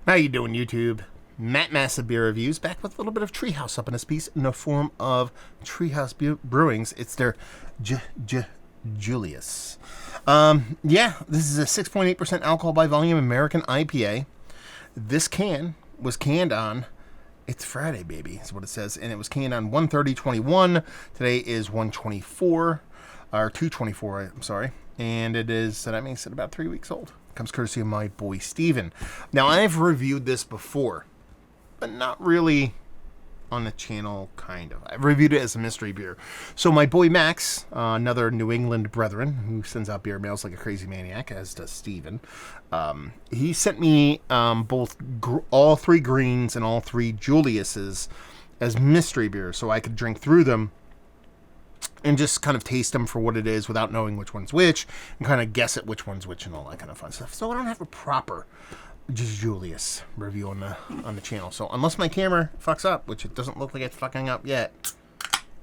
How you doing, YouTube? Matt Massive Beer Reviews, back with a little bit of Treehouse up in his piece in the form of Treehouse Brewings. It's their JJJuliusss. Yeah, this is a 6.8% alcohol by volume American IPA. This can was canned on, it's Friday, baby, is what it says, and it was canned on 1/30/21. Today is 1/24, or 2/24, I'm sorry, and it is, that makes it about 3 weeks old. Comes courtesy of my boy Steven. Now, I've reviewed this before, but not really on the channel, kind of. I've reviewed it as a mystery beer. So my boy Max, another New England brethren, who sends out beer mails like a crazy maniac, as does Steven, he sent me all three greens and all three Juliusses as mystery beers, so I could drink through them and just kind of taste them for what it is without knowing which one's which, and kind of guess at which one's which and all that kind of fun stuff. So I don't have a proper Juliusss review on the channel. So unless my camera fucks up, which it doesn't look like it's fucking up yet,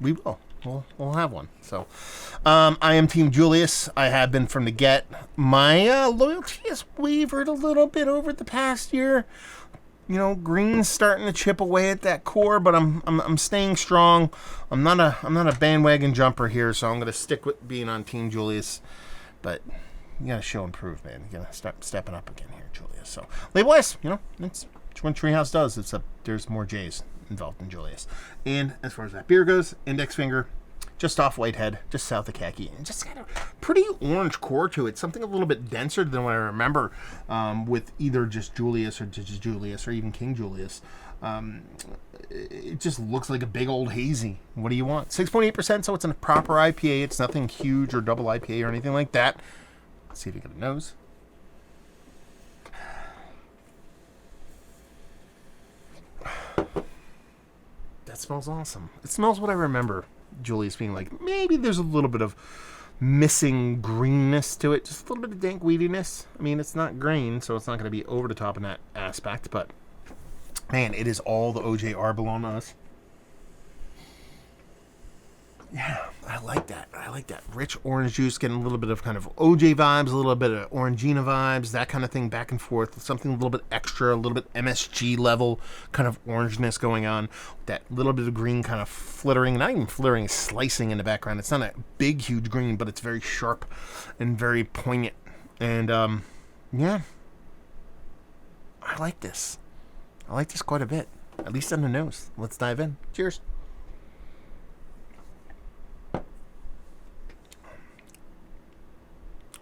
we will. We'll have one. So I am Team Juliusss. I have been from the get. My loyalty has wavered a little bit over the past year. You know, green's starting to chip away at that core, but I'm staying strong. I'm not a bandwagon jumper here, so I'm gonna stick with being on Team Juliusss. But you gotta show and prove, man. You gotta start stepping up again here, Juliusss. So label S, you know, that's what Treehouse does. Except there's more J's involved in Juliusss. And as far as that beer goes, index finger, just off Whitehead, just south of Khaki, and just got a pretty orange core to it. Something a little bit denser than what I remember with either just Juliusss or JJJuliusss or even King Juliusss. It just looks like a big old hazy. What do you want? 6.8%, so it's a proper IPA. It's nothing huge or double IPA or anything like that. Let's see if you get a nose. That smells awesome. It smells what I remember Juliusss being like. Maybe there's a little bit of missing greenness to it, just a little bit of dank weediness. I mean, it's not green, so it's not going to be over the top in that aspect, but man, it is all the OJR belong to us. Yeah, I like that. I like that rich orange juice, getting a little bit of kind of OJ vibes, a little bit of Orangina vibes, that kind of thing, back and forth. Something a little bit extra, a little bit MSG level kind of orangeness going on. That little bit of green kind of flittering, not even flittering, slicing in the background. It's not a big, huge green, but it's very sharp and very poignant. And, yeah, I like this. I like this quite a bit, at least on the nose. Let's dive in. Cheers.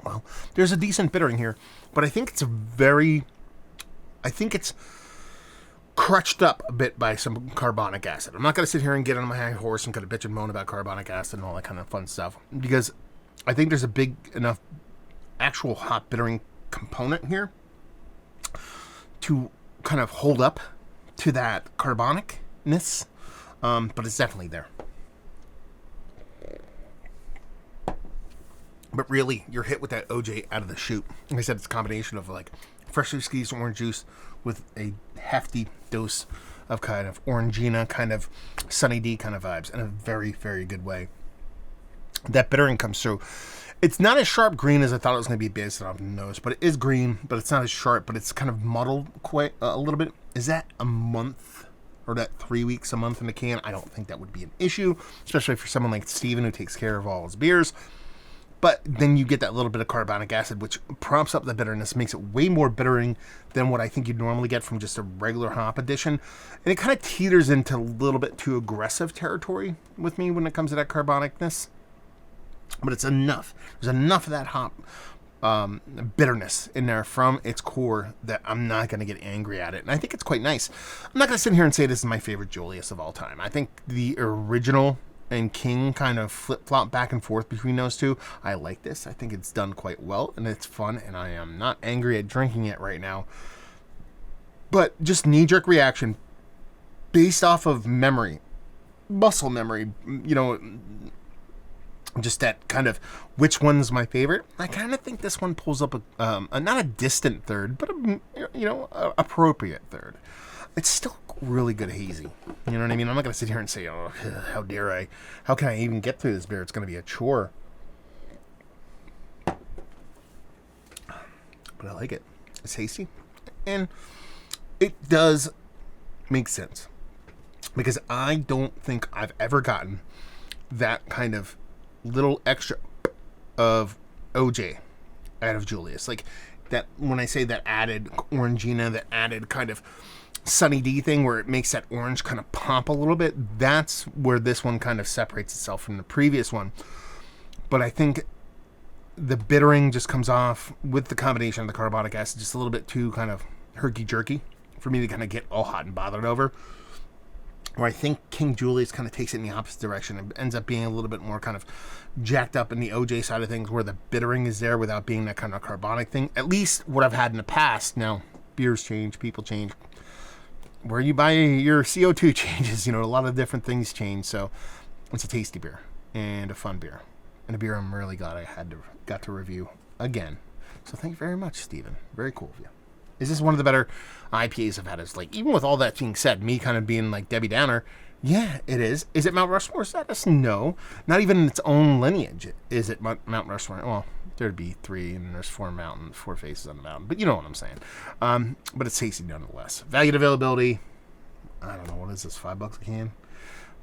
Well, there's a decent bittering here, but I think it's crutched up a bit by some carbonic acid. I'm not going to sit here and get on my high horse and kind of bitch and moan about carbonic acid and all that kind of fun stuff, because I think there's a big enough actual hop bittering component here to kind of hold up to that carbonicness, but it's definitely there. But really, you're hit with that OJ out of the chute. Like I said, it's a combination of like freshly squeezed orange juice with a hefty dose of kind of Orangina, kind of Sunny D kind of vibes in a very, very good way. That bittering comes through. It's not as sharp green as I thought it was going to be based on the nose, but it is green, but it's not as sharp, but it's kind of muddled quite a little bit. Is that a month or that 3 weeks a month in the can? I don't think that would be an issue, especially for someone like Steven who takes care of all his beers. But then you get that little bit of carbonic acid, which prompts up the bitterness, makes it way more bittering than what I think you'd normally get from just a regular hop addition. And it kind of teeters into a little bit too aggressive territory with me when it comes to that carbonicness. But it's enough. There's enough of that hop bitterness in there from its core that I'm not going to get angry at it. And I think it's quite nice. I'm not going to sit here and say this is my favorite Juliusss of all time. I think the original and King kind of flip-flop back and forth between those two. I like this. I think it's done quite well, and it's fun, and I am not angry at drinking it right now. But just knee-jerk reaction based off of memory, muscle memory, you know, just that kind of which one's my favorite. I kind of think this one pulls up a not a distant third, but a appropriate third. It's still really good hazy. You know what I mean? I'm not going to sit here and say, oh, how dare I? How can I even get through this beer? It's going to be a chore. But I like it. It's tasty. And It does make sense. Because I don't think I've ever gotten that kind of little extra of OJ out of Julius. Like, that, when I say that added orangina, that added kind of Sunny D thing where it makes that orange kind of pop a little bit, that's where this one kind of separates itself from the previous one. But I think the bittering just comes off with the combination of the carbonic acid just a little bit too kind of herky-jerky for me to kind of get all hot and bothered over. Or I think King Julius kind of takes it in the opposite direction and ends up being a little bit more kind of jacked up in the OJ side of things, where the bittering is there without being that kind of carbonic thing. At least what I've had in the past. Now, beers change, people change. Where you buy your CO2 changes, a lot of different things change. So it's a tasty beer and a fun beer. And a beer I'm really glad I got to review again. So thank you very much, Steven. Very cool of you. Is this one of the better IPAs I've had? It's like, even with all that being said, me kind of being like Debbie Downer, yeah, it is. Is it Mount Rushmore status? No. Not even in its own lineage is it Mount Rushmore. Well, there'd be 3, and there's 4 faces on the mountain. But you know what I'm saying. But it's tasty nonetheless. Value and availability, I don't know, what is this, $5 a can?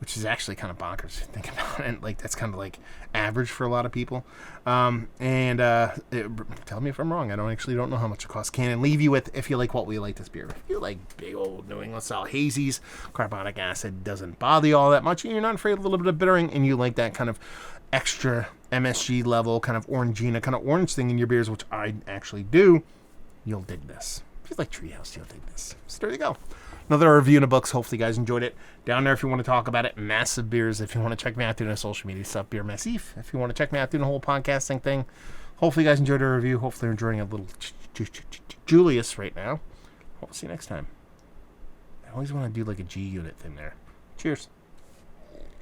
Which is actually kind of bonkers to think about it. Like, that's kind of like average for a lot of people. Tell me if I'm wrong. I don't know how much it costs. Can and leave you with, if you like what we like this beer. If you like big old New England style hazies, carbonic acid doesn't bother you all that much, and you're not afraid of a little bit of bittering, and you like that kind of extra MSG level, kind of orangina, kind of orange thing in your beers, which I actually do, you'll dig this. If you like Treehouse, you'll dig this. So there you go. Another review in the books. Hopefully you guys enjoyed it. Down there if you want to talk about it. Massive Beers. If you want to check me out doing a social media stuff, Beer Massif. If you want to check me out doing the whole podcasting thing. Hopefully you guys enjoyed the review. Hopefully you're enjoying a little Julius right now. Hope to see you next time. I always want to do like a G unit thing there. Cheers.